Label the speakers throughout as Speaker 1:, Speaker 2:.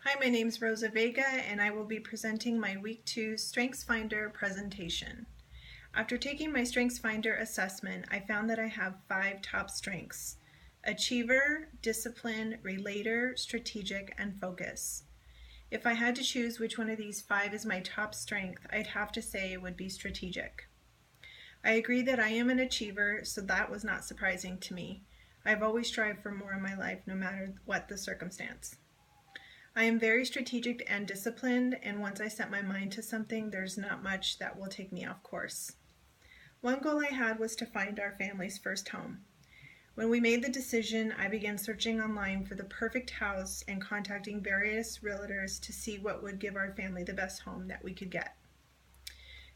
Speaker 1: Hi, my name is Rosa Vega, and I will be presenting my Week 2 StrengthsFinder presentation. After taking my StrengthsFinder assessment, I found that I have 5 top strengths: achiever, discipline, relator, strategic, and focus. If I had to choose which one of these 5 is my top strength, I'd have to say it would be strategic. I agree that I am an achiever, so that was not surprising to me. I've always strived for more in my life, no matter what the circumstance. I am very strategic and disciplined, and once I set my mind to something, there's not much that will take me off course. One goal I had was to find our family's first home. When we made the decision, I began searching online for the perfect house and contacting various realtors to see what would give our family the best home that we could get.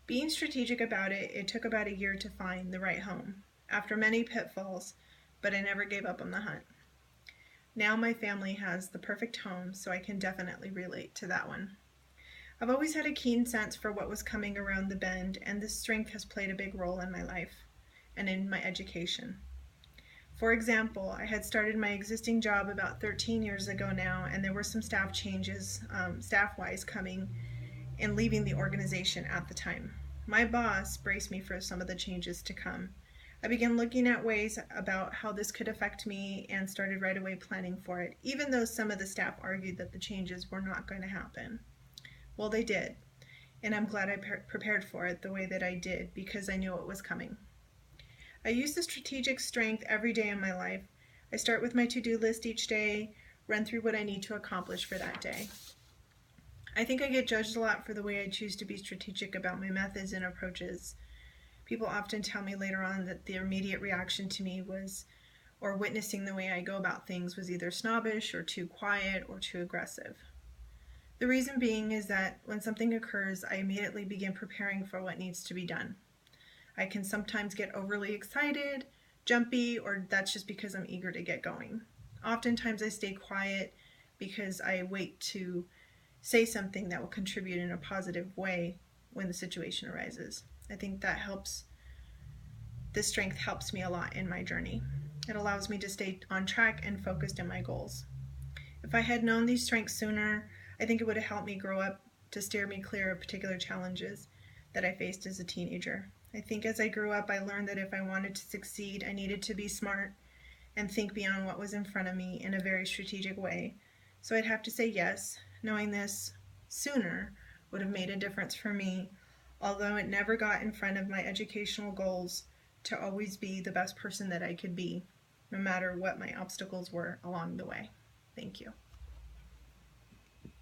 Speaker 1: Being strategic about it, it took about a year to find the right home, after many pitfalls, but I never gave up on the hunt. Now my family has the perfect home, so I can definitely relate to that one. I've always had a keen sense for what was coming around the bend, and this strength has played a big role in my life and in my education. For example, I had started my existing job about 13 years ago now, and there were some staff changes, staff-wise, coming and leaving the organization at the time. My boss braced me for some of the changes to come. I began looking at ways about how this could affect me and started right away planning for it, even though some of the staff argued that the changes were not going to happen. Well, they did, and I'm glad I prepared for it the way that I did because I knew it was coming. I use the strategic strength every day in my life. I start with my to-do list each day, run through what I need to accomplish for that day. I think I get judged a lot for the way I choose to be strategic about my methods and approaches. People often tell me later on that their immediate reaction to me was, or witnessing the way I go about things, was either snobbish or too quiet or too aggressive. The reason being is that when something occurs, I immediately begin preparing for what needs to be done. I can sometimes get overly excited, jumpy, or that's just because I'm eager to get going. Oftentimes I stay quiet because I wait to say something that will contribute in a positive way when the situation arises. I think that this strength helps me a lot in my journey. It allows me to stay on track and focused in my goals. If I had known these strengths sooner, I think it would have helped me grow up to steer me clear of particular challenges that I faced as a teenager. I think as I grew up, I learned that if I wanted to succeed, I needed to be smart and think beyond what was in front of me in a very strategic way. So I'd have to say yes. Knowing this sooner would have made a difference for me, although it never got in front of my educational goals to always be the best person that I could be, no matter what my obstacles were along the way. Thank you.